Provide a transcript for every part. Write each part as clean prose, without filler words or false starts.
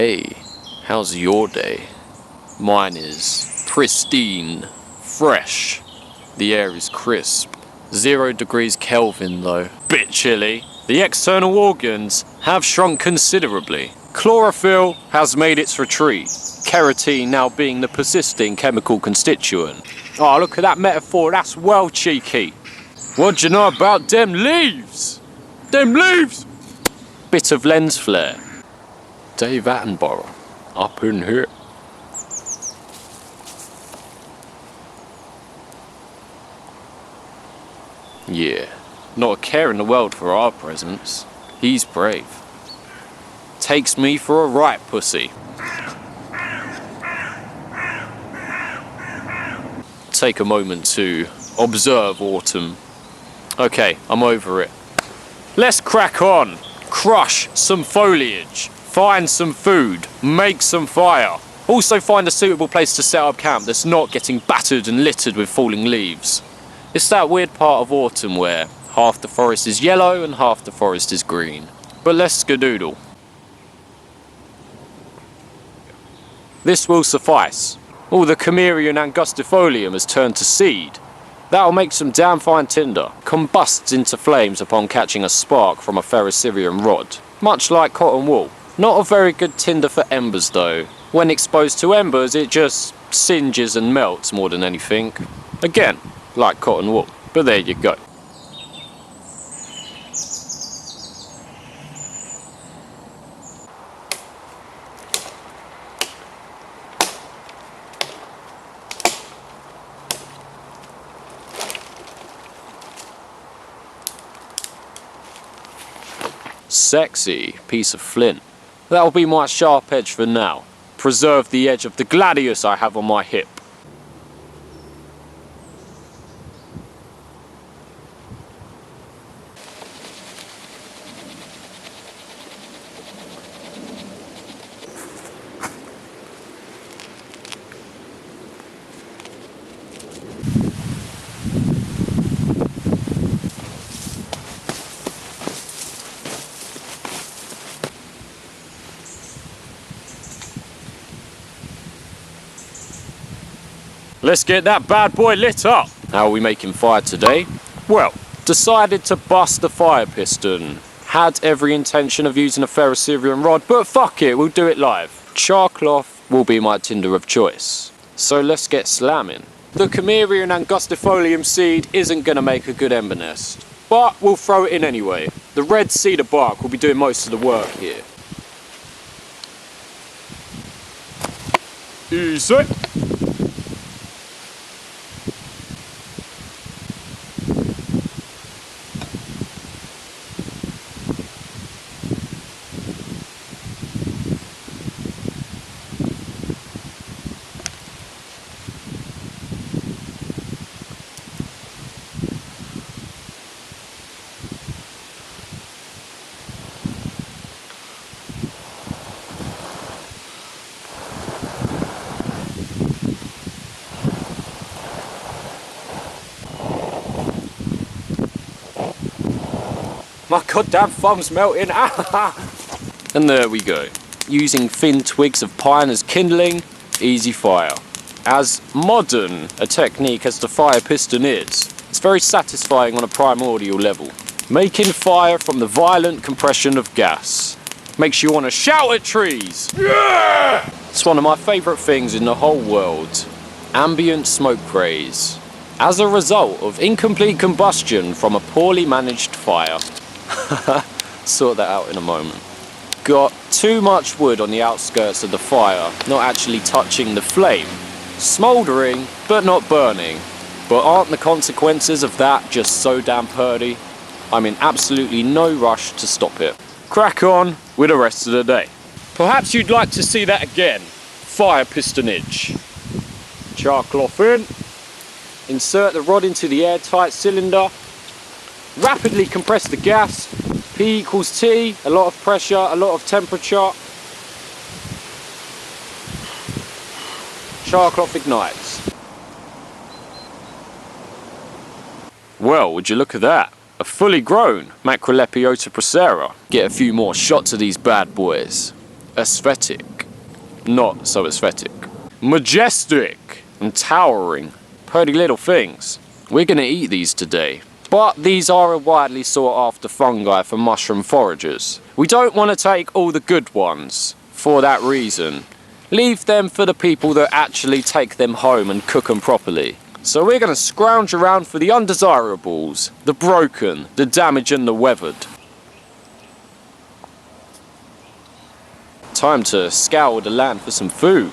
Hey, how's your day? Mine is pristine, fresh. The air is crisp. 0 degrees Kelvin though. Bit chilly. The external organs have shrunk considerably. Chlorophyll has made its retreat. Keratin now being the persisting chemical constituent. Oh, look at that metaphor, that's well cheeky. What do you know about them leaves? Them leaves! Bit of lens flare. Dave Attenborough, up in here. Yeah, not a care in the world for our presents. He's brave. Takes me for a right pussy. Take a moment to observe autumn. Okay, I'm over it. Let's crack on. Crush some foliage. Find some food. Make some fire. Also find a suitable place to set up camp that's not getting battered and littered with falling leaves. It's that weird part of autumn where half the forest is yellow and half the forest is green. But let's skadoodle. This will suffice. All the Chamerion angustifolium has turned to seed. That'll make some damn fine tinder. Combusts into flames upon catching a spark from a ferrocerium rod. Much like cotton wool. Not a very good tinder for embers though. When exposed to embers it just singes and melts more than anything. Again, like cotton wool. But there you go. Sexy piece of flint. That'll be my sharp edge for now. Preserve the edge of the gladius I have on my hip. Let's get that bad boy lit up. How are we making fire today? Well, decided to bust the Fire-Piston. Had every intention of using a ferrocerium rod, but fuck it, we'll do it live. Char-cloth will be my tinder of choice. So let's get slamming. The Chamerion angustifolium seed isn't gonna make a good embernest, but we'll throw it in anyway. The red cedar bark will be doing most of the work here. Easy. My goddamn thumb's melting. And there we go. Using thin twigs of pine as kindling, easy fire. As modern a technique as the Fire-Piston is, it's very satisfying on a primordial level. Making fire from the violent compression of gas. Makes you want to shout at trees. Yeah! It's one of my favourite things in the whole world. Ambient smoke craze. As a result of incomplete combustion from a poorly managed fire. Sort that out in a moment. Got too much wood on the outskirts of the fire, not actually touching the flame. Smouldering, but not burning. But aren't the consequences of that just so damn purdy? I'm in absolutely no rush to stop it. Crack on with the rest of the day. Perhaps you'd like to see that again. Fire-pistonage. Char-cloth in. Insert the rod into the airtight cylinder. Rapidly compress the gas. P equals T. A lot of pressure, a lot of temperature. Char-cloth ignites. Well, would you look at that? A fully grown Macrolepiota procera. Get a few more shots of these bad boys. Aesthetic. not so aesthetic. Majestic and towering. Pretty little things. We're gonna eat these today. But these are a widely sought after fungi for mushroom foragers. We don't want to take all the good ones for that reason. Leave them for the people that actually take them home and cook them properly. So we're going to scrounge around for the undesirables, the broken, the damaged and the weathered. Time to scour the land for some food.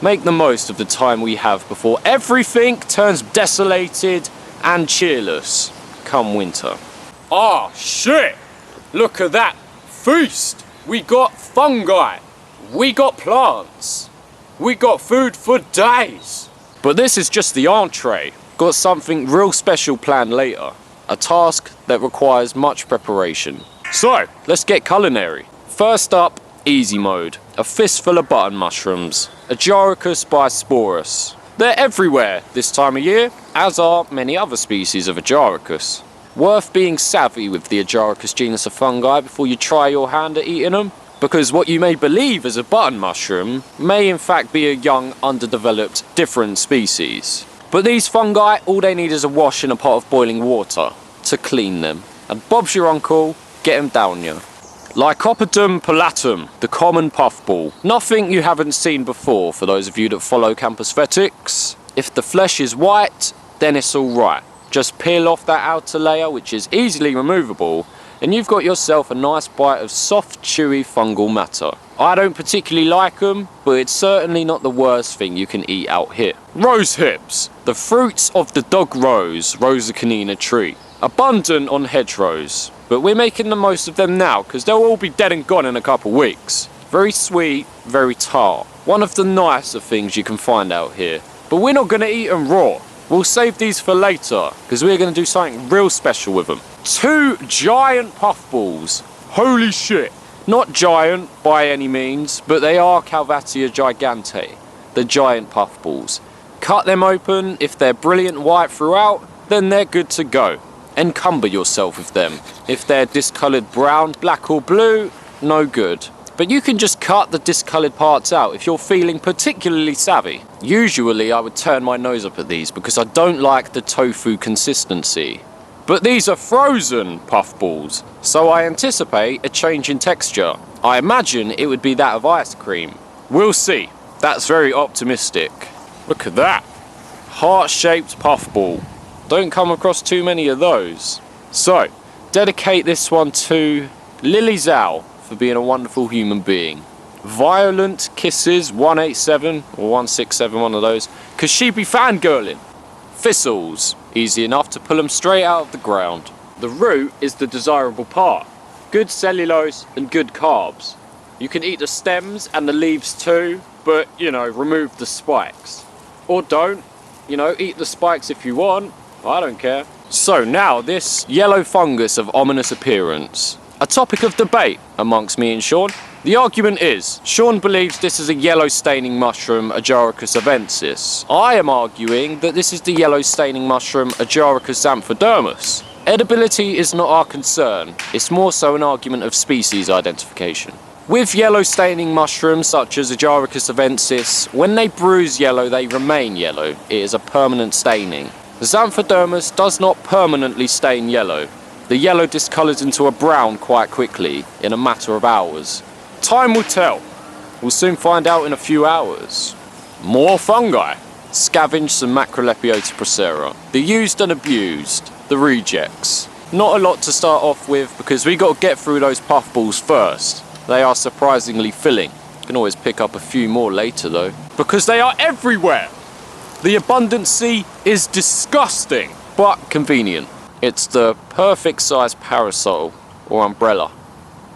Make the most of the time we have before everything turns desolated and cheerless come winter. Ah, shit! Look at that feast! We got fungi, we got plants, we got food for days. But this is just the entree. Got something real special planned later. A task that requires much preparation. So, let's get culinary. First up, easy mode. A fistful of button mushrooms. Agaricus bisporus. They're everywhere this time of year, as are many other species of Agaricus. Worth being savvy with the Agaricus genus of fungi before you try your hand at eating them, because what you may believe is a button mushroom may in fact be a young, underdeveloped, different species. But these fungi, all they need is a wash in a pot of boiling water to clean them. And Bob's your uncle, get him down you. Lycoperdon perlatum, the common puffball. Nothing you haven't seen before for those of you that follow CampAesthetics. If the flesh is white, then it's alright. Just peel off that outer layer, which is easily removable, and you've got yourself a nice bite of soft, chewy fungal matter. I don't particularly like them, but it's certainly not the worst thing you can eat out here. Rosehips, the fruits of the dog rose, Rosa Canina tree. Abundant on hedgerows, but we're making the most of them now because they'll all be dead and gone in a couple weeks. Very sweet, very tart. One of the nicer things you can find out here. But we're not going to eat them raw. We'll save these for later because we're going to do something real special with them. 2 giant puffballs. Holy shit. Not giant by any means, but they are Calvatia gigantea, the giant puffballs. Cut them open. If they're brilliant white throughout, then they're good to go. Encumber yourself with them. If they're discoloured brown, black or blue, no good. But you can just cut the discoloured parts out if you're feeling particularly savvy. Usually I would turn my nose up at these because I don't like the tofu consistency. But these are frozen puffballs, so I anticipate a change in texture. I imagine it would be that of ice cream. We'll see. That's very optimistic. Look at that. Heart-shaped puffball. Don't come across too many of those. So, dedicate this one to Lily Zhao for being a wonderful human being. Violent Kisses 187 or 167, one of those, cause she be fangirling. Thistles, easy enough to pull them straight out of the ground. The root is the desirable part. Good cellulose and good carbs. You can eat the stems and the leaves too, but you know, remove the spikes. Or don't, you know, eat the spikes if you want. I don't care. So now this yellow fungus of ominous appearance. A topic of debate amongst me and Sean. The argument is, Sean believes this is a yellow staining mushroom, Agaricus avensis. I am arguing that this is the yellow staining mushroom, Agaricus xanthodermus. Edibility is not our concern, it's more so an argument of species identification. With yellow staining mushrooms such as Agaricus avensis, when they bruise yellow they remain yellow. It is a permanent staining. The xanthodermus does not permanently stain yellow. The yellow discolours into a brown quite quickly, in a matter of hours. Time will tell. We'll soon find out in a few hours. More fungi. Scavenge some Macrolepiota procera. The used and abused. The rejects. Not a lot to start off with because we got to get through those puffballs first. They are surprisingly filling. Can always pick up a few more later though. Because they are everywhere! The abundancy is disgusting, but convenient. It's the perfect size parasol or umbrella.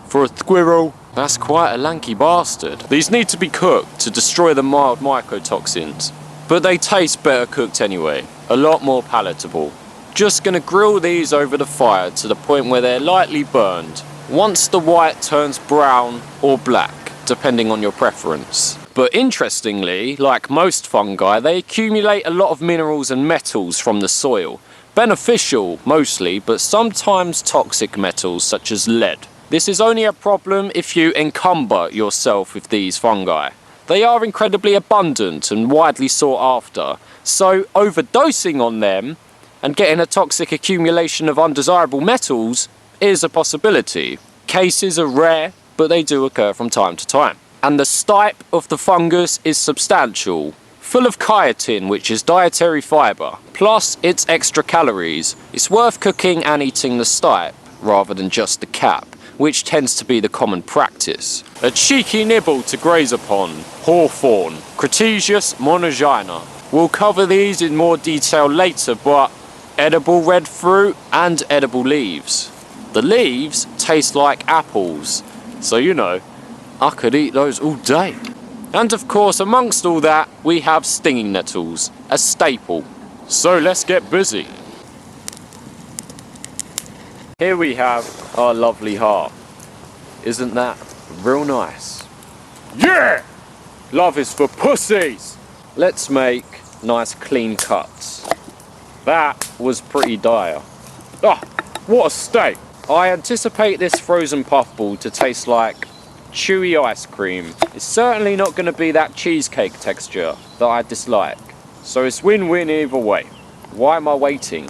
For a squirrel, that's quite a lanky bastard. These need to be cooked to destroy the mild mycotoxins, but they taste better cooked anyway, a lot more palatable. Just gonna grill these over the fire to the point where they're lightly burned. Once the white turns brown or black, depending on your preference. But interestingly, like most fungi, they accumulate a lot of minerals and metals from the soil. Beneficial mostly, but sometimes toxic metals such as lead. This is only a problem if you encumber yourself with these fungi. They are incredibly abundant and widely sought after, so overdosing on them and getting a toxic accumulation of undesirable metals is a possibility. Cases are rare, but they do occur from time to time. And the stipe of the fungus is substantial, full of chitin, which is dietary fibre, plus its extra calories. It's worth cooking and eating the stipe, rather than just the cap, which tends to be the common practice. A cheeky nibble to graze upon. Hawthorn, Crataegus monogyna. We'll cover these in more detail later, but edible red fruit and edible leaves. The leaves taste like apples, so you know, I could eat those all day. And of course, amongst all that, we have stinging nettles, a staple. So let's get busy. Here we have our lovely heart. Isn't that real nice? Yeah! Love is for pussies! Let's make nice clean cuts. That was pretty dire. Ah, what a steak! I anticipate this frozen puffball to taste like chewy ice cream. It's certainly not going to be that cheesecake texture that I dislike. So it's win-win either way. Why am I waiting?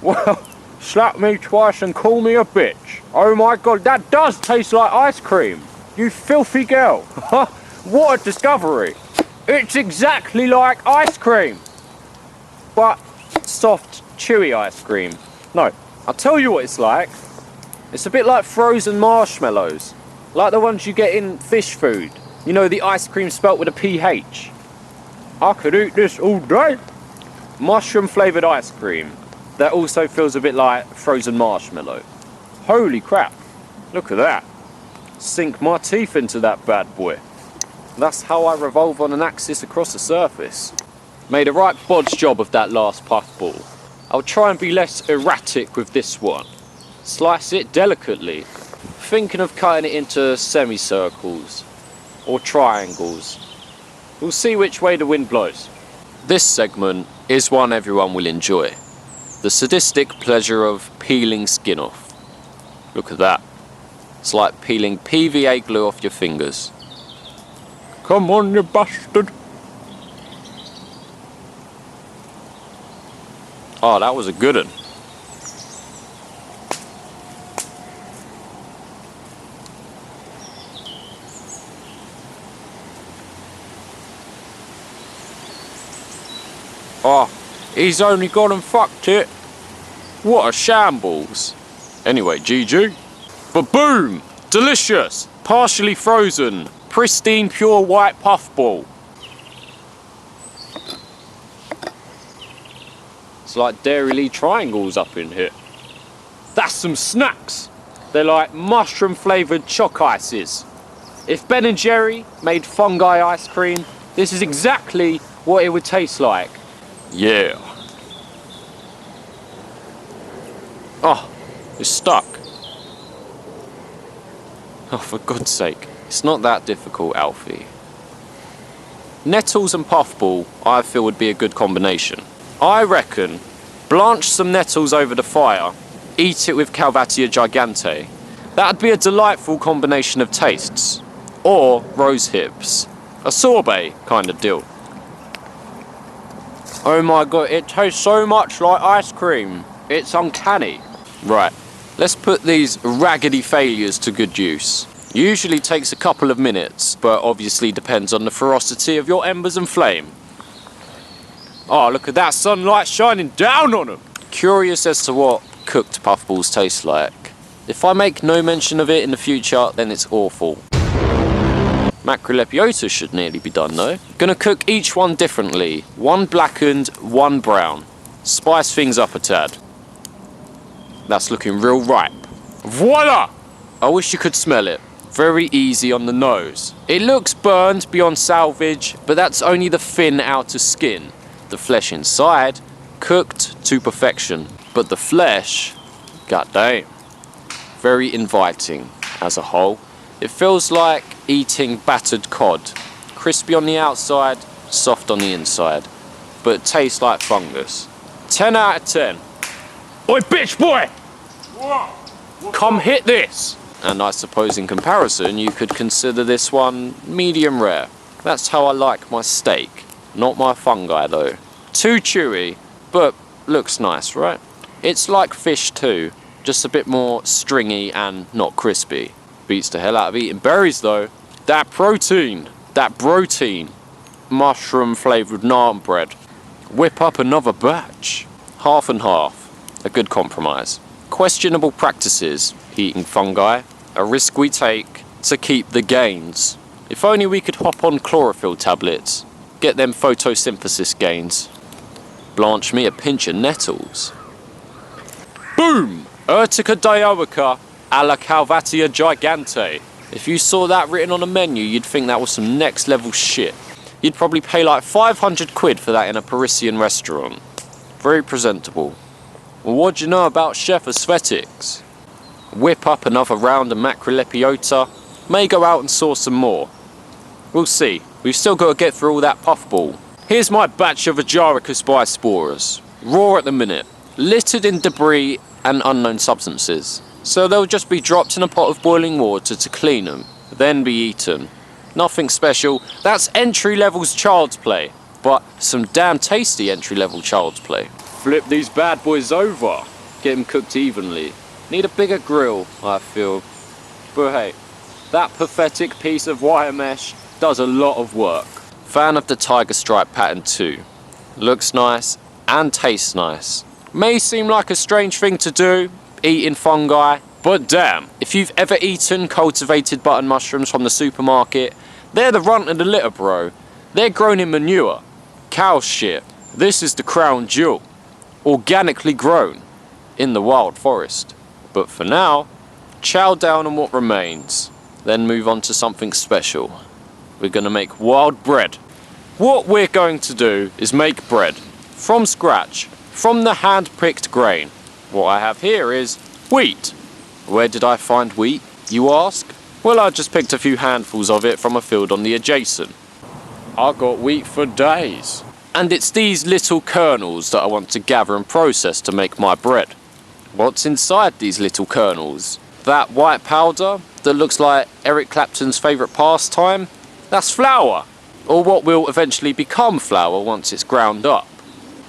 Well, slap me twice and call me a bitch. Oh my god, that does taste like ice cream. You filthy girl. What a discovery. It's exactly like ice cream. But soft, chewy ice cream. No, I'll tell you what it's like. It's a bit like frozen marshmallows. Like the ones you get in fish food. You know, the ice cream spelt with a PH. I could eat this all day. Mushroom flavoured ice cream. That also feels a bit like frozen marshmallow. Holy crap. Look at that. Sink my teeth into that bad boy. That's how I revolve on an axis across the surface. Made a right bodge job of that last puffball. I'll try and be less erratic with this one. Slice it delicately. Thinking of cutting it into semicircles or triangles. We'll see which way the wind blows. This segment is one everyone will enjoy. The sadistic pleasure of peeling skin off. Look at that. It's like peeling PVA glue off your fingers. Come on, you bastard. Oh, that was a good one. Oh, he's only gone and fucked it. What a shambles. Anyway, GG. But boom! Delicious! Partially frozen. Pristine pure white puffball. It's like Dairy Lee triangles up in here. That's some snacks. They're like mushroom flavoured choc ices. If Ben & Jerry made fungi ice cream, this is exactly what it would taste like. Yeah. Oh, it's stuck. Oh, for God's sake. It's not that difficult, Alfie. Nettles and puffball, I feel, would be a good combination. I reckon, blanch some nettles over the fire, eat it with Calvatia gigantea. That'd be a delightful combination of tastes. Or Rosehips. A sorbet kind of deal. Oh my god, it tastes so much like ice cream. It's uncanny. Right, let's put these raggedy failures to good use. Usually takes a couple of minutes, but obviously depends on the ferocity of your embers and flame. Oh, look at that sunlight shining down on them. Curious as to what cooked puffballs taste like. If I make no mention of it in the future, then it's awful. Macrolepiota should nearly be done though. Gonna cook each one differently. One blackened, one brown. Spice things up a tad. That's looking real ripe. Voila! I wish you could smell it. Very easy on the nose. It looks burned beyond salvage, but that's only the thin outer skin. The flesh inside, cooked to perfection. But the flesh, goddamn, very inviting as a whole. It feels like eating battered cod. Crispy on the outside, soft on the inside. But it tastes like fungus. 10 out of 10. Oi, bitch boy! What? Come hit this! And I suppose in comparison you could consider this one medium rare. That's how I like my steak, not my fungi though. Too chewy, but looks nice, right? It's like fish too, just a bit more stringy and not crispy. Beats the hell out of eating berries though. That protein. Mushroom flavoured naan bread. Whip up another batch. Half and half. A good compromise. Questionable practices, eating fungi. A risk we take to keep the gains. If only we could hop on chlorophyll tablets. Get them photosynthesis gains. Blanch me a pinch of nettles. Boom! Urtica dioica a la Calvatia gigantea. If you saw that written on a menu, you'd think that was some next level shit. You'd probably pay like 500 quid for that in a Parisian restaurant. Very presentable. Well, what do you know about chef aesthetics? Whip up another round of Macrolepiota. May go out and source some more. We'll see. We've still got to get through all that puffball. Here's my batch of Agaricus bisporus. Raw at the minute. Littered in debris and unknown substances. So they'll just be dropped in a pot of boiling water to clean them. Then be eaten. Nothing special. That's entry level's child's play. But some damn tasty entry level child's play. Flip these bad boys over. Get them cooked evenly. Need a bigger grill, I feel. But hey, that pathetic piece of wire mesh does a lot of work. Fan of the tiger stripe pattern too. Looks nice and tastes nice. May seem like a strange thing to do, eating fungi, but damn, if you've ever eaten cultivated button mushrooms from the supermarket, they're the runt of the litter, bro. They're grown in manure. Cow shit. This is the crown jewel. Organically grown in the wild forest. But for now, chow down on what remains, then move on to something special. We're gonna make wild bread. What we're going to do is make bread from scratch, from the hand-picked grain. What I have here is wheat. Where did I find wheat, you ask? Well, I just picked a few handfuls of it from a field on the adjacent. I got wheat for days. And it's these little kernels that I want to gather and process to make my bread. What's inside these little kernels? That white powder that looks like Eric Clapton's favourite pastime? That's flour, or what will eventually become flour once it's ground up.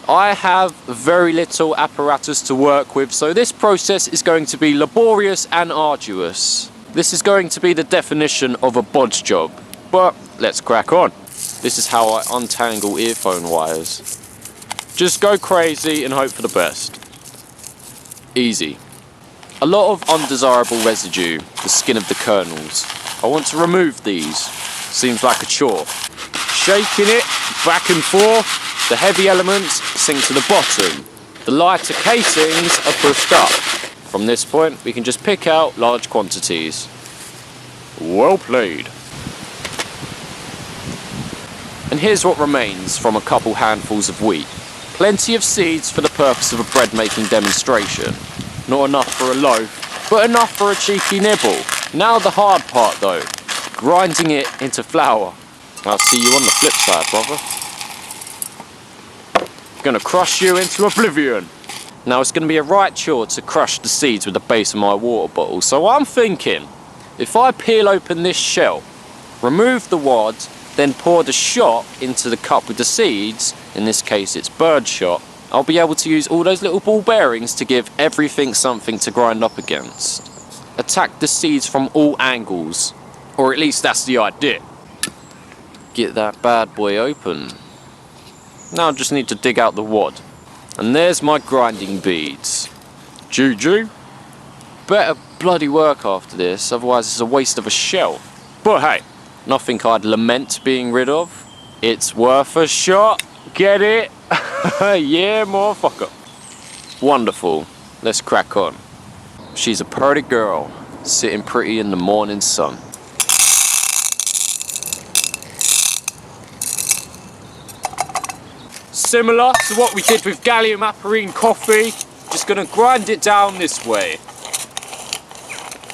I have very little apparatus to work with, so this process is going to be laborious and arduous. This is going to be the definition of a bodge job, but let's crack on. This is how I untangle earphone wires. Just go crazy and hope for the best. Easy. A lot of undesirable residue, the skin of the kernels. I want to remove these. Seems like a chore. Shaking it back and forth, the heavy elements sink to the bottom. The lighter casings are pushed up. From this point, we can just pick out large quantities. Well played. And here's what remains from a couple handfuls of wheat. Plenty of seeds for the purpose of a bread making demonstration. Not enough for a loaf, but enough for a cheeky nibble. Now the hard part though, grinding it into flour. I'll see you on the flip side, brother. Gonna crush you into oblivion. Now it's gonna be a right chore to crush the seeds with the base of my water bottle, so I'm thinking, if I peel open this shell, remove the wad, then pour the shot into the cup with the seeds, in this case it's bird shot, I'll be able to use all those little ball bearings to give everything something to grind up against. Attack the seeds from all angles, or at least that's the idea. Get that bad boy open. Now I just need to dig out the wad. And there's my grinding beads. Juju. Better bloody work after this, otherwise it's a waste of a shell. But hey, nothing I'd lament being rid of. It's worth a shot. Get it? Yeah, motherfucker. Wonderful. Let's crack on. She's a pretty girl, sitting pretty in the morning sun. Similar to what we did with Gallium Aperine coffee, just gonna grind it down this way.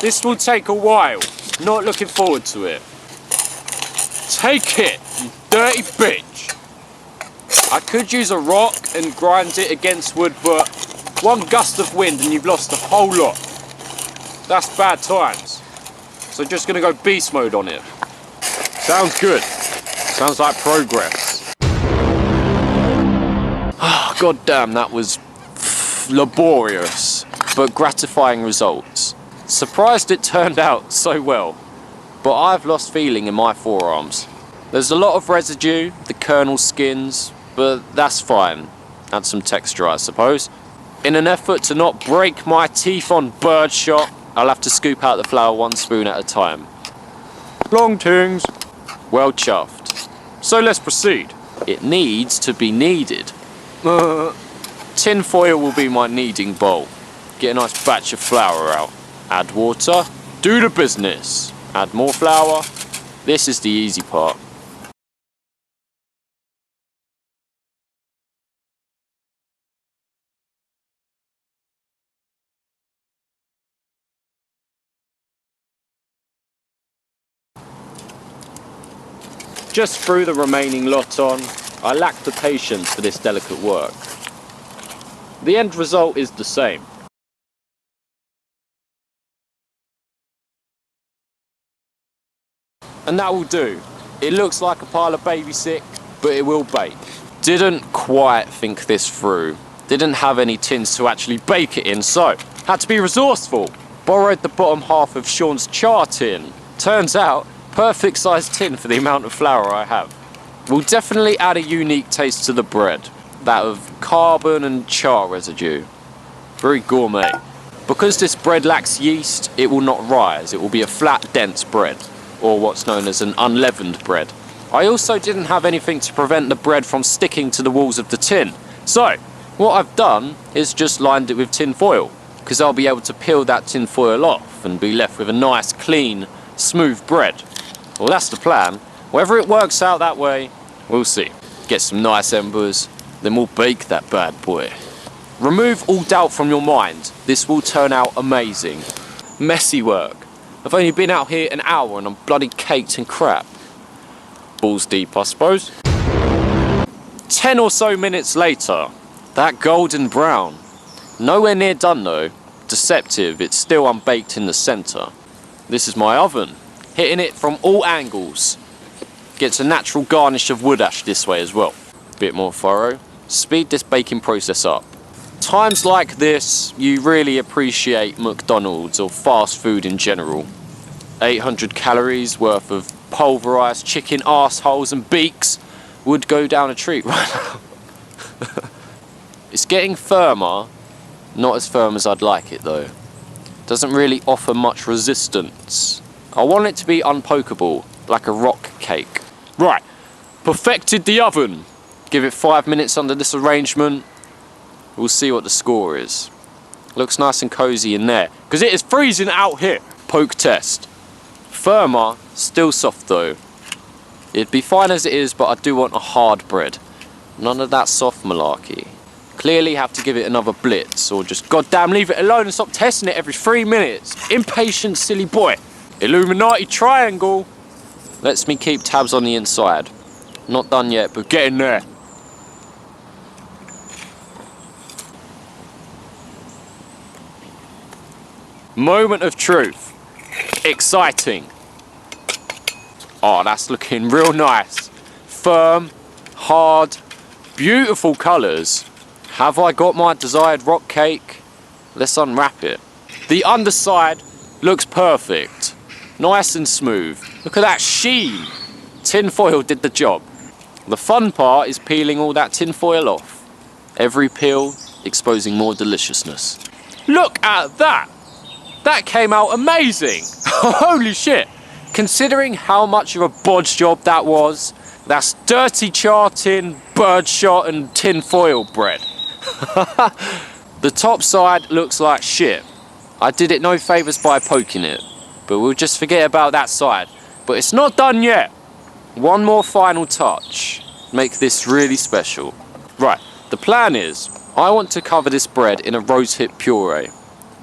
This will take a while, not looking forward to it. Take it, you dirty bitch. I could use a rock and grind it against wood, but one gust of wind and you've lost the whole lot. That's bad times. so just gonna go beast mode on it. Sounds good. Sounds like progress. God damn, that was laborious, but gratifying results. Surprised it turned out so well, but I've lost feeling in my forearms. There's a lot of residue, the kernel skins, but that's fine. Add some texture, I suppose. In an effort to not break my teeth on birdshot, I'll have to scoop out the flower 1 spoon at a time. Long tings. Well chuffed. So let's proceed. It needs to be kneaded. Tin foil will be my kneading bowl. Get a nice batch of flour out. Add water. Do the business. Add more flour. This is the easy part. Just threw the remaining lot on. I lacked the patience for this delicate work. The end result is the same. And that will do. It looks like a pile of baby sick, but it will bake. Didn't quite think this through. Didn't have any tins to actually bake it in, so had to be resourceful. Borrowed the bottom half of Sean's chartin. Turns out, perfect sized tin for the amount of flour I have. We'll definitely add a unique taste to the bread. That of carbon and char residue. Very gourmet. Because this bread lacks yeast, it will not rise. It will be a flat, dense bread, or what's known as an unleavened bread. I also didn't have anything to prevent the bread from sticking to the walls of the tin. So, what I've done is just lined it with tin foil, because I'll be able to peel that tin foil off and be left with a nice, clean, smooth bread. Well, that's the plan. Whether it works out that way, we'll see. Get some nice embers, then we'll bake that bad boy. Remove all doubt from your mind. This will turn out amazing. Messy work. I've only been out here an hour and I'm bloody caked in crap. Balls deep, I suppose. 10 or so minutes later, that golden brown. Nowhere near done though. Deceptive, it's still unbaked in the centre. This is my oven. Hitting it from all angles. Gets a natural garnish of wood ash this way as well. Bit more furrow. Speed this baking process up. Times like this, you really appreciate McDonald's or fast food in general. 800 calories worth of pulverised chicken arseholes and beaks would go down a treat right now. It's getting firmer. Not as firm as I'd like it though. Doesn't really offer much resistance. I want it to be unpokeable, like a rock cake. Right, perfected the oven. Give it 5 minutes under this arrangement. We'll see what the score is. Looks nice and cozy in there, because it is freezing out here. Poke test. Firmer, still soft though. It'd be fine as it is, but I do want a hard bread. None of that soft malarkey. Clearly have to give it another blitz, or just goddamn leave it alone and stop testing it every 3 minutes. Impatient silly boy. Illuminati triangle. Lets me keep tabs on the inside. Not done yet, but getting there. Moment of truth. Exciting. Oh, that's looking real nice. Firm, hard, beautiful colours. Have I got my desired rock cake? Let's unwrap it. The underside looks perfect. Nice and smooth. Look at that sheen. Tinfoil did the job. The fun part is peeling all that tinfoil off. Every peel exposing more deliciousness. Look at that! That came out amazing! Holy shit! Considering how much of a bodge job that was, that's dirty chartin, birdshot and tinfoil bread. The top side looks like shit. I did it no favours by poking it, but we'll just forget about that side. But it's not done yet. One more final touch. Make this really special. Right, the plan is, I want to cover this bread in a rosehip puree.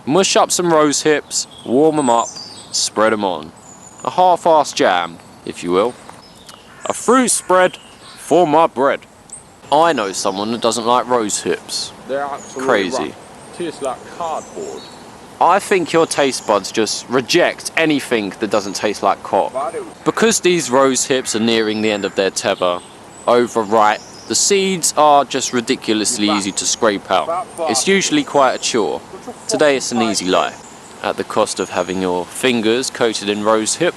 Mush up some rosehips, warm them up, spread them on. A half-assed jam, if you will. A fruit spread for my bread. I know someone that doesn't like rosehips. They're absolutely crazy. Rough. Tastes like cardboard. I think your taste buds just reject anything that doesn't taste like cop. Because these Rosehips are nearing the end of their tether, overripe, the seeds are just ridiculously easy to scrape out. It's usually quite a chore. Today it's an easy life. At the cost of having your fingers coated in rosehip,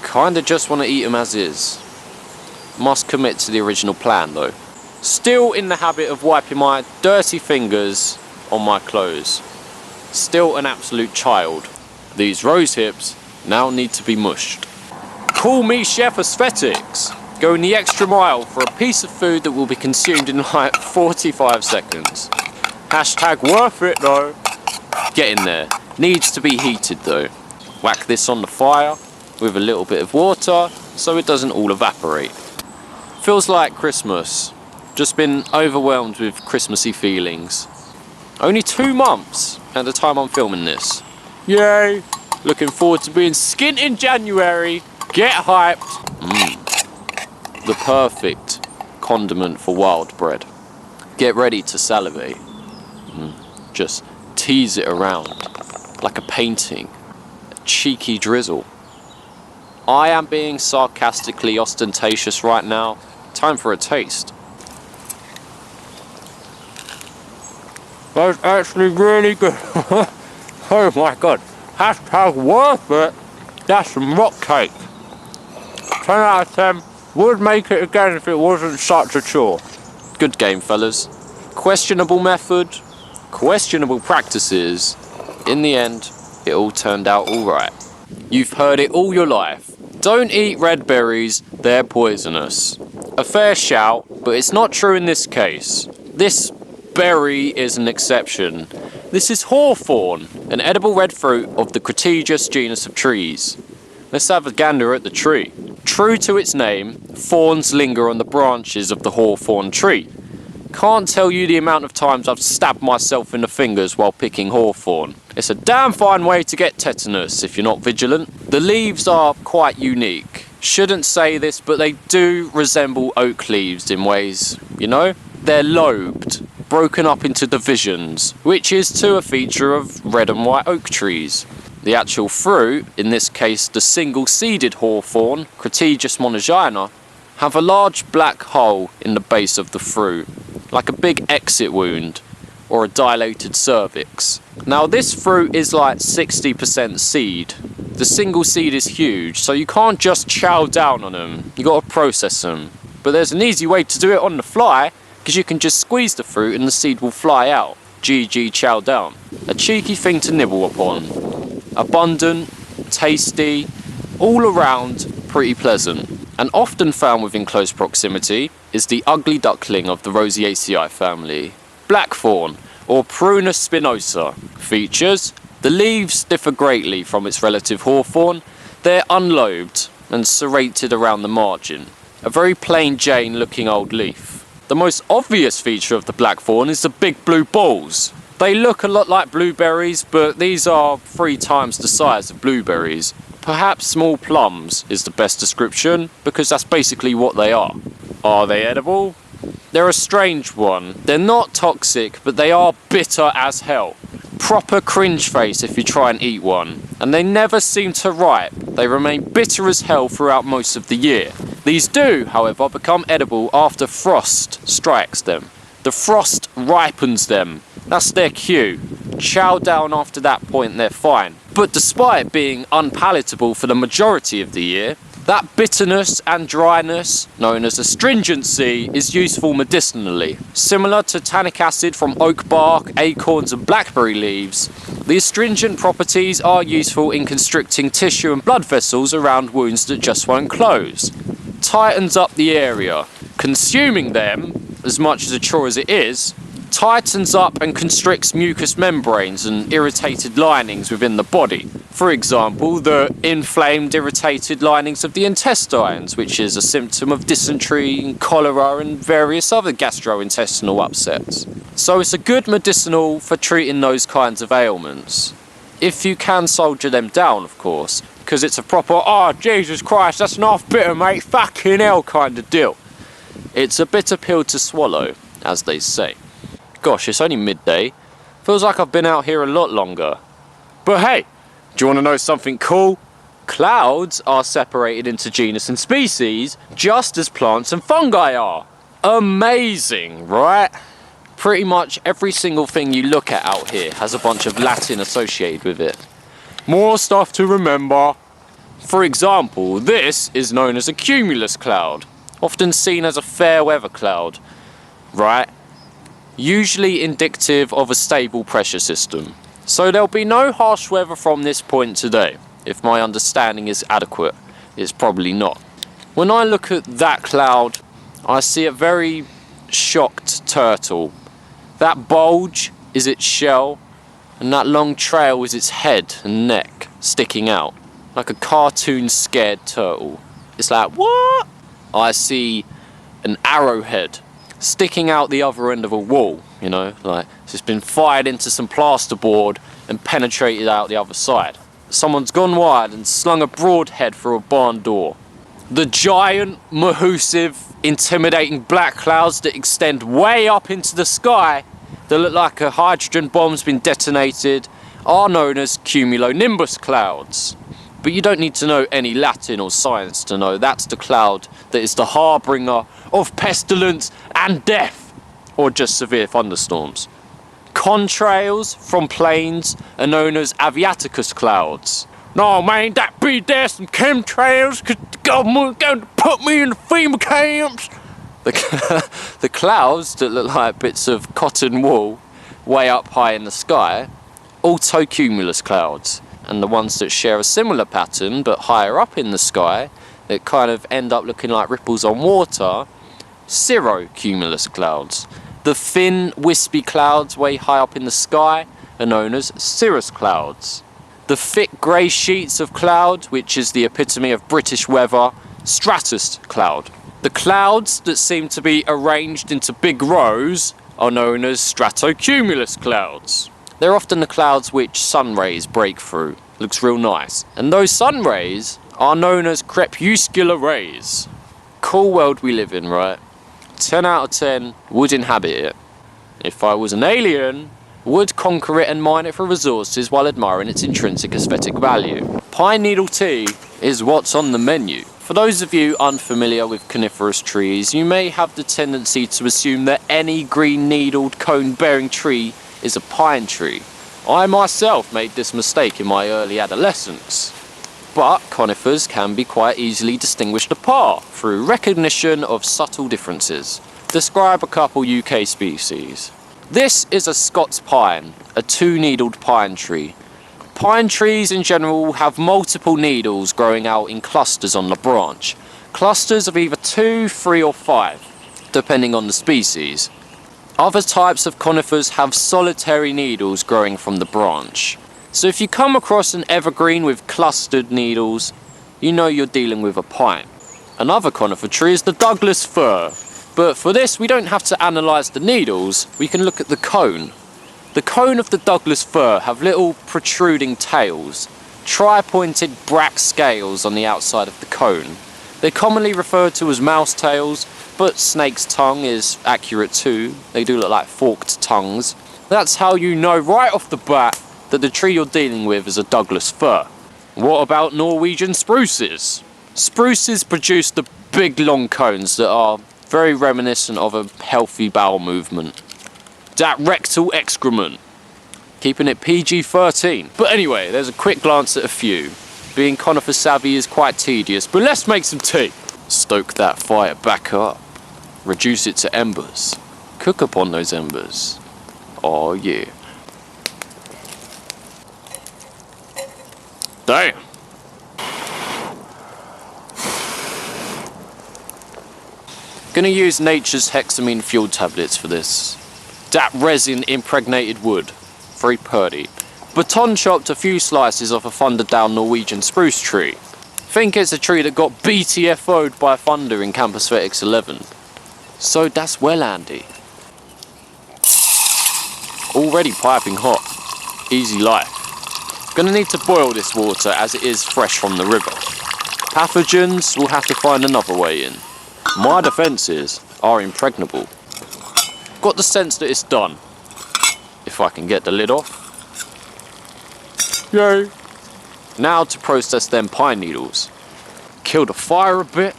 kinda just want to eat them as is. Must commit to the original plan though. Still in the habit of wiping my dirty fingers on my clothes. Still an absolute child. These Rosehips now need to be mushed. Call me Chef Aesthetics. Going the extra mile for a piece of food that will be consumed in like 45 seconds. Hashtag worth it though. Get in there. Needs to be heated though. Whack this on the fire with a little bit of water so it doesn't all evaporate. Feels like Christmas. Just been overwhelmed with Christmassy feelings. Only 2 months at the time I'm filming this. Yay! Looking forward to being skint in January. Get hyped. The perfect condiment for wild bread. Get ready to salivate. Just tease it around like a painting. A cheeky drizzle. I am being sarcastically ostentatious right now. Time for a taste. That's actually really good. Oh my god. Hashtag worth it. That's some rock cake. 10 out of 10. Would make it again if it wasn't such a chore. Good game, fellas. Questionable method, questionable practices. In the end, it all turned out alright. You've heard it all your life. Don't eat red berries, they're poisonous. A fair shout, but it's not true in this case. This berry is an exception. This is hawthorn, an edible red fruit of the Crataegus genus of trees. Let's have a gander at the tree. True to its name, thorns linger on the branches of the hawthorn tree. Can't tell you the amount of times I've stabbed myself in the fingers while picking hawthorn. It's a damn fine way to get tetanus if you're not vigilant. The leaves are quite unique. Shouldn't say this, but they do resemble oak leaves in ways, you know? They're lobed, broken up into divisions, which is to a feature of red and white oak trees. The actual fruit, in this case the single-seeded hawthorn, Crataegus monogyna, have a large black hole in the base of the fruit, like a big exit wound, or a dilated cervix. Now this fruit is like 60% seed. The single seed is huge, so you can't just chow down on them, you gotta process them. But there's an easy way to do it on the fly, because you can just squeeze the fruit and the seed will fly out. GG chow down. A cheeky thing to nibble upon. Abundant, tasty, all around pretty pleasant. And often found within close proximity is the ugly duckling of the Roseaceae family, blackthorn or Prunus spinosa. Features: the leaves differ greatly from its relative hawthorn. They're unlobed and serrated around the margin. A very plain Jane looking old leaf. The most obvious feature of the blackthorn is the big blue balls. They look a lot like blueberries, but these are 3 times the size of blueberries. Perhaps small plums is the best description, because that's basically what they are. Are they edible? They're a strange one. They're not toxic, but they are bitter as hell. Proper cringe face if you try and eat one. And they never seem to ripe. They remain bitter as hell throughout most of the year. These do, however, become edible after frost strikes them. The frost ripens them. That's their cue. Chow down after that point, they're fine. But despite being unpalatable for the majority of the year, that bitterness and dryness, known as astringency, is useful medicinally. Similar to tannic acid from oak bark, acorns and blackberry leaves, the astringent properties are useful in constricting tissue and blood vessels around wounds that just won't close. Tightens up the area. Consuming them, as much as a chore as it is, tightens up and constricts mucous membranes and irritated linings within the body. For example, the inflamed, irritated linings of the intestines, which is a symptom of dysentery and cholera and various other gastrointestinal upsets. So it's a good medicinal for treating those kinds of ailments. If you can soldier them down, of course, because it's a proper, oh Jesus Christ, that's enough bitter mate, fucking hell kind of deal. It's a bitter pill to swallow, as they say. Gosh, it's only midday. Feels like I've been out here a lot longer. But hey, do you want to know something cool? Clouds are separated into genus and species just as plants and fungi are. Amazing, right? Pretty much every single thing you look at out here has a bunch of Latin associated with it. More stuff to remember. For example, this is known as a cumulus cloud, often seen as a fair weather cloud, right? Usually indicative of a stable pressure system. So there'll be no harsh weather from this point today. If my understanding is adequate, it's probably not. When I look at that cloud, I see a very shocked turtle. That bulge is its shell, and that long trail is its head and neck sticking out, like a cartoon scared turtle. It's like, what? I see an arrowhead sticking out the other end of a wall, you know, like it's just been fired into some plasterboard and penetrated out the other side. Someone's gone wild and slung a broadhead through a barn door. The giant, massive, intimidating black clouds that extend way up into the sky that look like a hydrogen bomb's been detonated are known as cumulonimbus clouds. But you don't need to know any Latin or science to know that's the cloud that is the harbinger of pestilence and death, or just severe thunderstorms. Contrails from planes are known as aviaticus clouds. No man, that be there some chemtrails, cause the government going to put me in the FEMA camps. The clouds that look like bits of cotton wool way up high in the sky, altocumulus clouds. And the ones that share a similar pattern but higher up in the sky, that kind of end up looking like ripples on water, cirrocumulus clouds. The thin, wispy clouds way high up in the sky are known as cirrus clouds. The thick grey sheets of cloud, which is the epitome of British weather, stratus cloud. The clouds that seem to be arranged into big rows are known as stratocumulus clouds. They're often the clouds which sun rays break through. Looks real nice. And those sun rays are known as crepuscular rays. Cool world we live in, right? 10 out of 10 would inhabit it. If I was an alien, would conquer it and mine it for resources while admiring its intrinsic aesthetic value. Pine needle tea is what's on the menu. For those of you unfamiliar with coniferous trees, you may have the tendency to assume that any green-needled cone-bearing tree is a pine tree. I myself made this mistake in my early adolescence. But conifers can be quite easily distinguished apart through recognition of subtle differences. Describe a couple UK species. This is a Scots pine, a two-needled pine tree. Pine trees in general have multiple needles growing out in clusters on the branch. Clusters of either 2, 3 or 5, depending on the species. Other types of conifers have solitary needles growing from the branch. So if you come across an evergreen with clustered needles, you know you're dealing with a pine. Another conifer tree is the Douglas fir. But for this, we don't have to analyse the needles, we can look at the cone. The cone of the Douglas fir have little protruding tails, tri-pointed bract scales on the outside of the cone. They're commonly referred to as mouse tails, but snake's tongue is accurate too. They do look like forked tongues. That's how you know right off the bat that the tree you're dealing with is a Douglas fir. What about Norwegian spruces? Spruces produce the big long cones that are very reminiscent of a healthy bowel movement. That rectal excrement. Keeping it PG-13. But anyway, there's a quick glance at a few. Being conifer savvy is quite tedious, but let's make some tea. Stoke that fire back up. Reduce it to embers. Cook upon those embers. Oh yeah. Damn. Gonna use nature's hexamine fuel tablets for this. That resin impregnated wood. Very purdy. Baton chopped a few slices off a thundered down Norwegian spruce tree. Think it's a tree that got BTFO'd by thunder in CampAesthetics 11. So that's well handy. Already piping hot. Easy life. Gonna need to boil this water as it is fresh from the river. Pathogens will have to find another way in. My defences are impregnable. Got the sense that it's done. If I can get the lid off. Yay! Now to process them pine needles. Kill the fire a bit,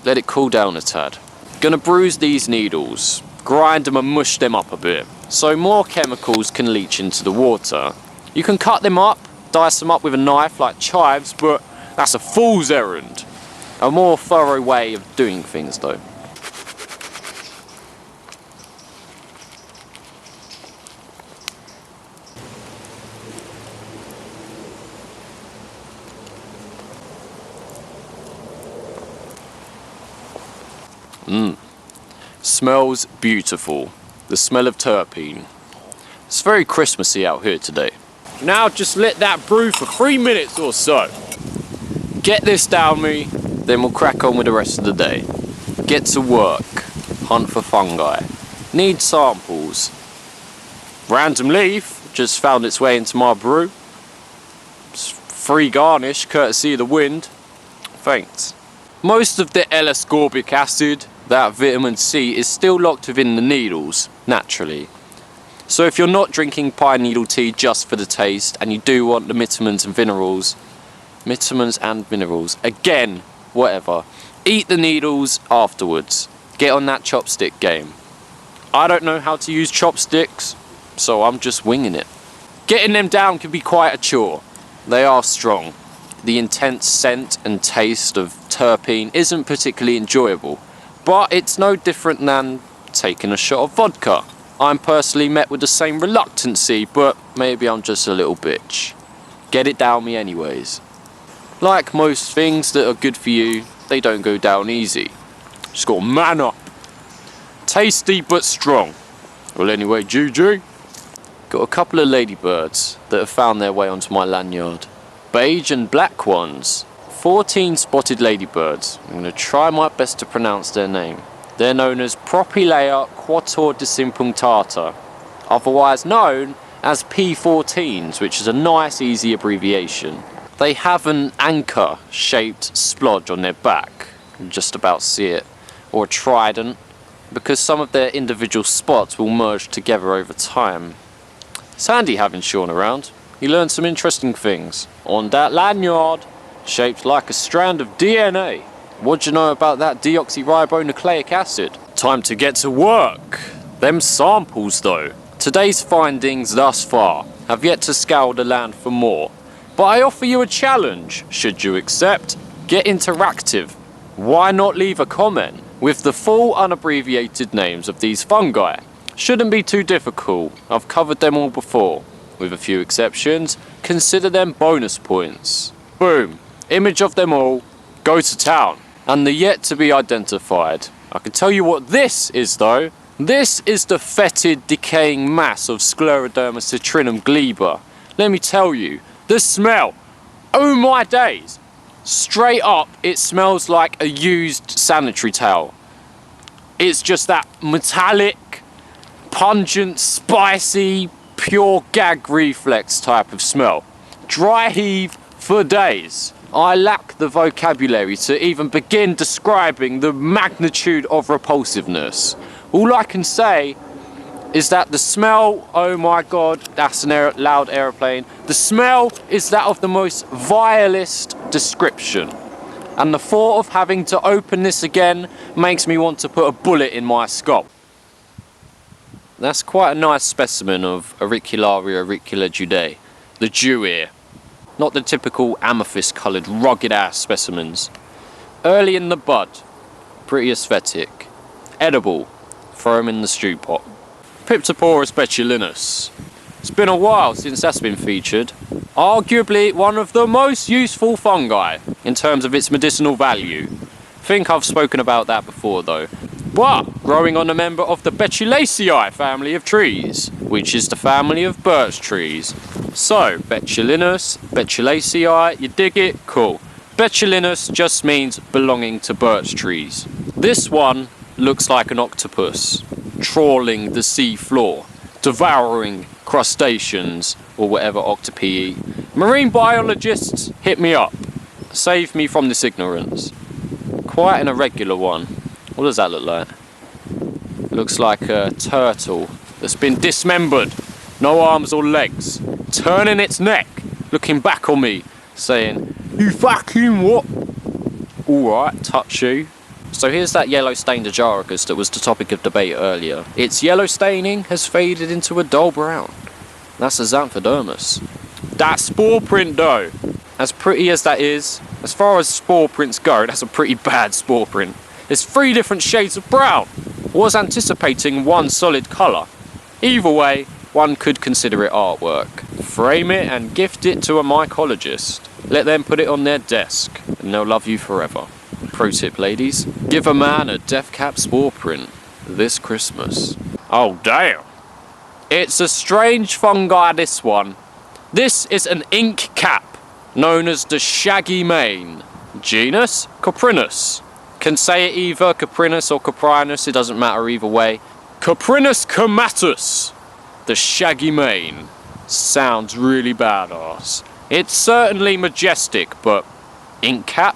let it cool down a tad. Gonna bruise these needles, grind them and mush them up a bit, so more chemicals can leach into the water. You can cut them up, dice them up with a knife like chives, but that's a fool's errand. A more thorough way of doing things though. Smells beautiful. The smell of terpene. It's very Christmassy out here today. Now just let that brew for 3 minutes or so. Get this down me, then we'll crack on with the rest of the day. Get to work. Hunt for fungi. Need samples. Random leaf just found its way into my brew. It's free garnish courtesy of the wind. Thanks. Most of the L-ascorbic acid, that vitamin C, is still locked within the needles, naturally. So if you're not drinking pine needle tea just for the taste, and you do want the vitamins and minerals, again, whatever, eat the needles afterwards. Get on that chopstick game. I don't know how to use chopsticks, so I'm just winging it. Getting them down can be quite a chore. They are strong. The intense scent and taste of terpene isn't particularly enjoyable, but it's no different than taking a shot of vodka. I'm personally met with the same reluctancy, but maybe I'm just a little bitch. Get it down me anyways. Like most things that are good for you, they don't go down easy. Just gotta man up. Tasty but strong. Well anyway, GG. Got a couple of ladybirds that have found their way onto my lanyard. Beige and black ones. 14 spotted ladybirds. I'm going to try my best to pronounce their name. They're known as Propylaea-quatuordecimpunctata, otherwise known as P14s, which is a nice easy abbreviation. They have an anchor-shaped splodge on their back. You can just about see it. Or a trident, because some of their individual spots will merge together over time. It's handy having Sean around. He learned some interesting things. On that lanyard, shaped like a strand of DNA. What do you know about that deoxyribonucleic acid? Time to get to work. Them samples though. Today's findings thus far have yet to scour the land for more. But I offer you a challenge, should you accept. Get interactive. Why not leave a comment with the full unabbreviated names of these fungi? Shouldn't be too difficult. I've covered them all before. With a few exceptions, consider them bonus points. Boom. Image of them all. Go to town. And the yet to be identified. I can tell you what this is though. This is the fetid, decaying mass of Scleroderma citrinum gleba. Let me tell you, the smell. Oh my days. Straight up, it smells like a used sanitary towel. It's just that metallic, pungent, spicy, pure gag reflex type of smell. Dry heave for days. I lack the vocabulary to even begin describing the magnitude of repulsiveness. All I can say is that the smell, oh my god, that's an loud aeroplane. The smell is that of the most vilest description. And the thought of having to open this again makes me want to put a bullet in my skull. That's quite a nice specimen of Auricularia-auricula judae, the Jew ear. Not the typical amethyst coloured rugged ass specimens. Early in the bud, pretty aesthetic. Edible, throw them in the stew pot. Piptoporus betulinus. It's been a while since that's been featured. Arguably one of the most useful fungi in terms of its medicinal value. Think I've spoken about that before though. But growing on a member of the Betulaceae family of trees, which is the family of birch trees. So, Betulinus, Betulaceae, you dig it? Cool. Betulinus just means belonging to birch trees. This one looks like an octopus, trawling the sea floor, devouring crustaceans, or whatever octopi eat. Marine biologists, hit me up. Save me from this ignorance. Quite an irregular one. What does that look like? Looks like a turtle that's been dismembered. No arms or legs. Turning its neck. looking back on me, saying, "You fucking what?" Alright, touch you. So here's that yellow stained Agaricus that was the topic of debate earlier. Its yellow staining has faded into a dull brown. That's a Xanthodermus. That spore print though, as pretty as that is, as far as spore prints go, that's a pretty bad spore print. There's 3 different shades of brown. I was anticipating one solid colour. Either way, one could consider it artwork. Frame it and gift it to a mycologist. Let them put it on their desk, and they'll love you forever. Pro tip, ladies, give a man a death cap spore print this Christmas. Oh damn. It's a strange fungi, this one. This is an ink cap, known as the Shaggy Mane. Genus Coprinus. Can say it either Coprinus or Coprinus, it doesn't matter either way. Coprinus comatus, the Shaggy Mane. Sounds really badass. It's certainly majestic, but ink cap?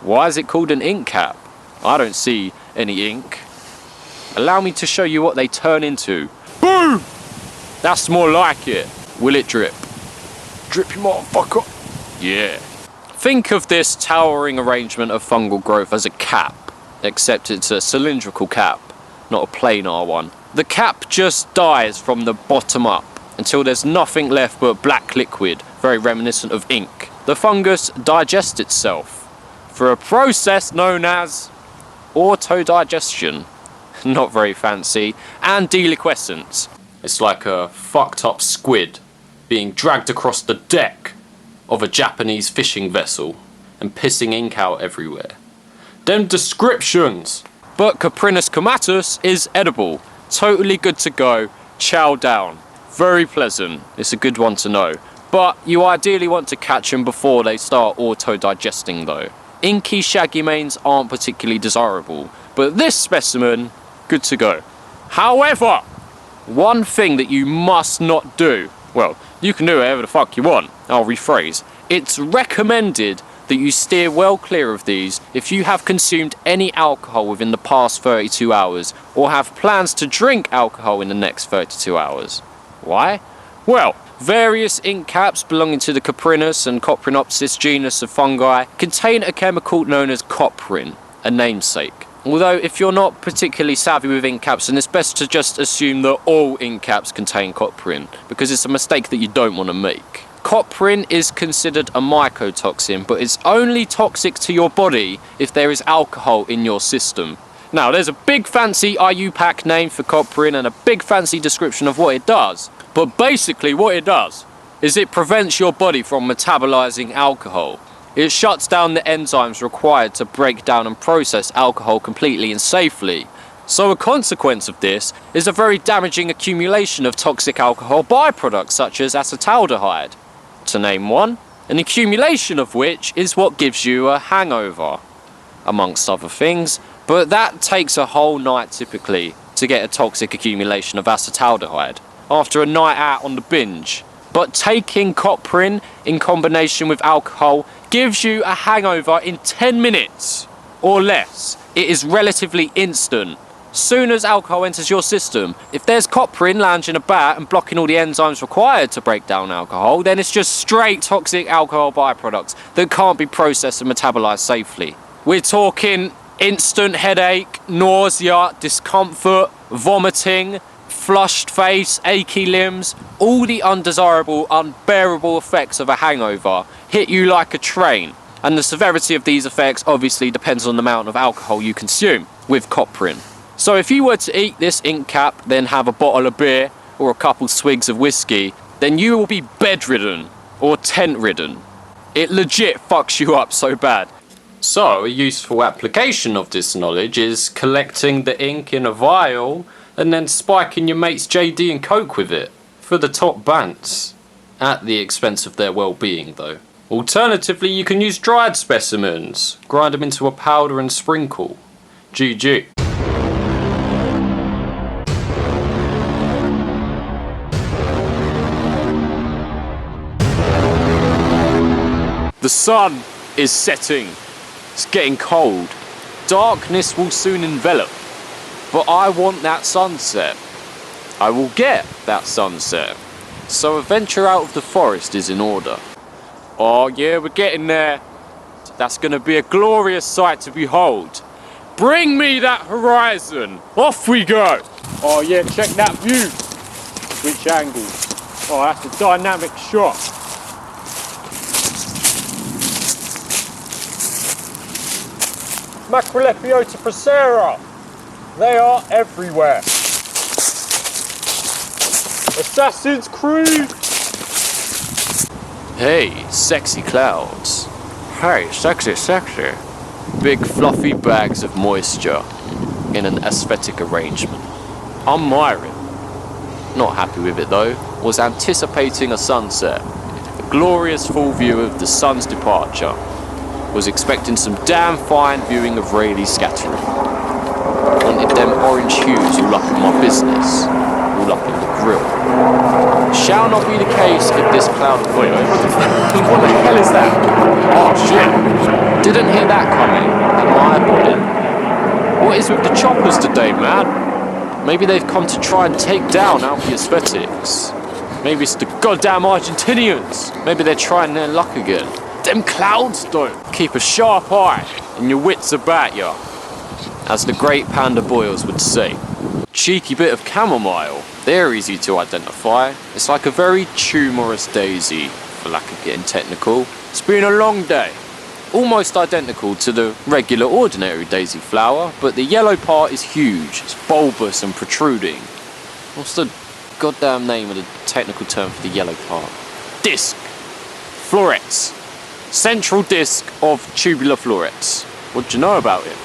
Why is it called an ink cap? I don't see any ink. Allow me to show you what they turn into. Boom! That's more like it. Will it drip? Drip, you motherfucker. Yeah. Think of this towering arrangement of fungal growth as a cap, except it's a cylindrical cap, not a planar one. The cap just dies from the bottom up until there's nothing left but black liquid, very reminiscent of ink. The fungus digests itself through a process known as autodigestion. Not very fancy. And deliquescence. It's like a fucked up squid being dragged across the deck of a Japanese fishing vessel and pissing ink out everywhere. Them descriptions! But Coprinus comatus is edible. Totally good to go. Chow down. Very pleasant. It's a good one to know. But you ideally want to catch them before they start auto-digesting though. Inky shaggy manes aren't particularly desirable, but this specimen, good to go. However, one thing that you must not do, well, you can do whatever the fuck you want, I'll rephrase. It's recommended that you steer well clear of these if you have consumed any alcohol within the past 32 hours or have plans to drink alcohol in the next 32 hours. Why? Well, various ink caps belonging to the Coprinus and Coprinopsis genus of fungi contain a chemical known as coprin, a namesake. Although if you're not particularly savvy with ink caps, then it's best to just assume that all ink caps contain coprin, because it's a mistake that you don't want to make. Coprin is considered a mycotoxin, but it's only toxic to your body if there is alcohol in your system. Now, there's a big fancy IUPAC name for coprin and a big fancy description of what it does. But basically what it does is it prevents your body from metabolizing alcohol. It shuts down the enzymes required to break down and process alcohol completely and safely. So a consequence of this is a very damaging accumulation of toxic alcohol byproducts such as acetaldehyde, to name one, an accumulation of which is what gives you a hangover, amongst other things, but that takes a whole night typically to get a toxic accumulation of acetaldehyde after a night out on the binge. But taking coprin in combination with alcohol gives you a hangover in 10 minutes or less. It is relatively instant. Soon as alcohol enters your system, if there's coprin lounging about and blocking all the enzymes required to break down alcohol, then it's just straight toxic alcohol byproducts that can't be processed and metabolized safely. We're talking instant headache, nausea, discomfort, vomiting, flushed face, achy limbs, all the undesirable, unbearable effects of a hangover hit you like a train. And the severity of these effects obviously depends on the amount of alcohol you consume with coprin. So if you were to eat this ink cap, then have a bottle of beer or a couple swigs of whiskey, then you will be bedridden or tent-ridden. It legit fucks you up so bad. So a useful application of this knowledge is collecting the ink in a vial and then spiking your mates JD and Coke with it for the top bants, at the expense of their well-being though. Alternatively, you can use dried specimens, grind them into a powder and sprinkle. GG. The sun is setting. It's getting cold. Darkness will soon envelop. But I want that sunset. I will get that sunset. So a venture out of the forest is in order. Oh yeah, we're getting there. That's gonna be a glorious sight to behold. Bring me that horizon. Off we go. Oh yeah, check that view. Switch angles. Oh, that's a dynamic shot. Macrolepiota procera. They are everywhere. Assassin's Creed. Hey, sexy clouds. Hey, sexy. Big fluffy bags of moisture in an aesthetic arrangement. I'm Myron. Not happy with it though. Was anticipating a sunset. A glorious full view of the sun's departure. Was expecting some damn fine viewing of Rayleigh scattering. Wanted them orange hues all up in my business. All up in the grill. Shall not be the case if this cloud... Wait, what the hell is that? Oh shit. Didn't hear that coming. Am I bobbing? What is with the choppers today, man? Maybe they've come to try and take down out the aesthetics. Maybe it's the goddamn Argentinians. Maybe they're trying their luck again. Them clouds don't. Keep a sharp eye and your wits about ya. As the great Panda Boyles would say. Cheeky bit of chamomile. They're easy to identify. It's like a very tumorous daisy, for lack of getting technical. It's been a long day. Almost identical to the regular ordinary daisy flower, but the yellow part is huge. It's bulbous and protruding. What's the goddamn name of the technical term for the yellow part? Disc. Florets. Central disc of tubular florets. What do you know about it?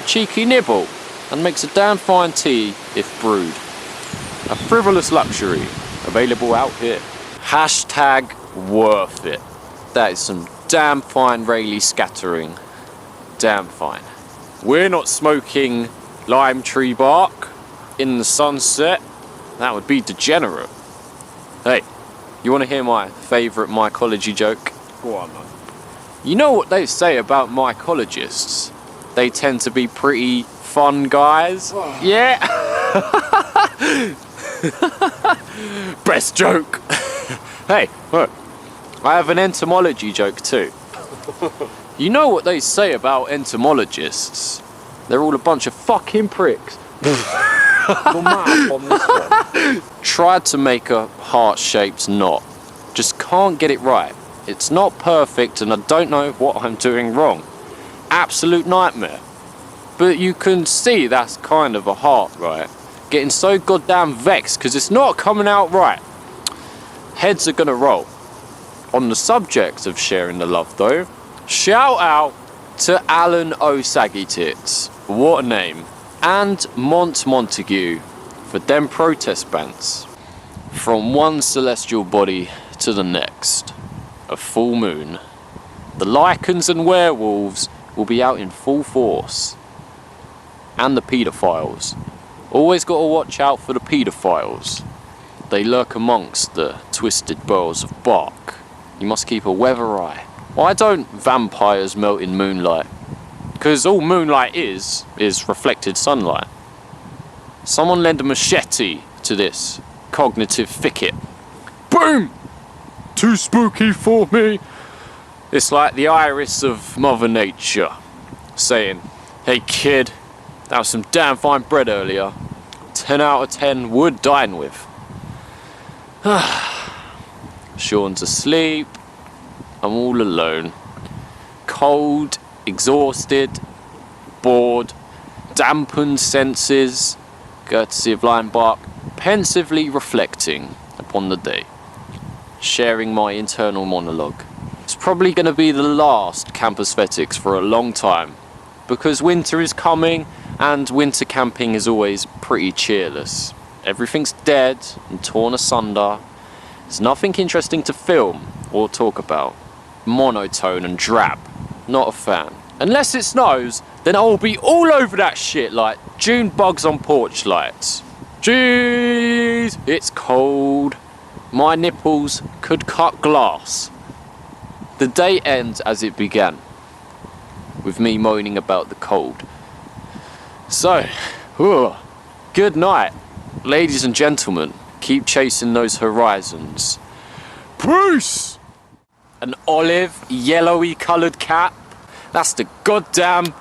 Cheeky nibble. And makes a damn fine tea if brewed. A frivolous luxury. Available out here. Hashtag worth it. That is some damn fine Rayleigh scattering. Damn fine. We're not smoking lime tree bark in the sunset. That would be degenerate. Hey, you want to hear my favourite mycology joke? Go on, man. You know what they say about mycologists? They tend to be pretty fun guys. Whoa. Yeah. Best joke. Hey, look. I have an entomology joke too. You know what they say about entomologists? They're all a bunch of fucking pricks. On this one. Tried to make a heart-shaped knot. Just can't get it right. It's not perfect and I don't know what I'm doing wrong. Absolute nightmare. But you can see that's kind of a heart, right? Getting so goddamn vexed because it's not coming out right. Heads are gonna roll. On the subject of sharing the love though, shout out to Alan O'Saggy Tits. What a name. And Montague for them protest bands. From one celestial body to the next. A full moon. The lichens and werewolves will be out in full force. And the paedophiles. Always got to watch out for the paedophiles. They lurk amongst the twisted burls of bark. You must keep a weather eye. Why don't vampires melt in moonlight? Because all moonlight is reflected sunlight. Someone lend a machete to this cognitive thicket. Boom! Too spooky for me. It's like the iris of Mother Nature saying, hey kid, that was some damn fine bread earlier. 10 out of 10 would dine with. Sean's asleep. I'm all alone. Cold, exhausted, bored, dampened senses, courtesy of Lion Bark, pensively reflecting upon the day. Sharing my internal monologue. It's probably going to be the last CampAesthetics for a long time, because winter is coming and winter camping is always pretty cheerless. Everything's dead and torn asunder. There's nothing interesting to film or talk about. Monotone and drab. Not a fan. Unless it snows, then I'll be all over that shit like June bugs on porch lights. Jeez, it's cold. My nipples could cut glass. The day ends as it began, with me moaning about the cold. So, good night, ladies and gentlemen. Keep chasing those horizons. Peace! an olive, yellowy coloured cap, that's the goddamn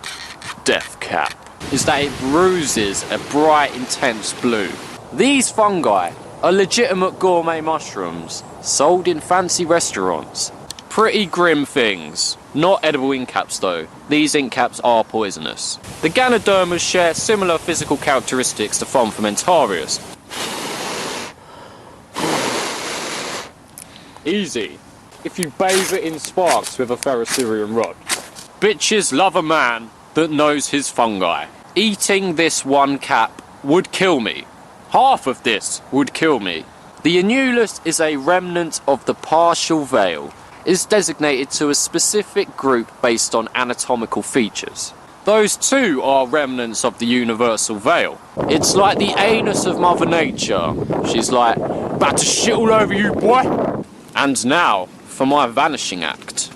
death cap, is that it bruises a bright, intense blue. These fungi are legitimate gourmet mushrooms, sold in fancy restaurants. Pretty grim things. Not edible ink caps though. These ink caps are poisonous. The Ganodermas share similar physical characteristics to Fomphomentarius. Easy. If you bathe it in sparks with a Ferrocerium rod. Bitches love a man that knows his fungi. Eating this one cap would kill me. Half of this would kill me. The annulus is a remnant of the partial veil. It is designated to a specific group based on anatomical features. Those two are remnants of the universal veil. It's like the anus of Mother Nature. She's like, about to shit all over you, boy. And now for my vanishing act.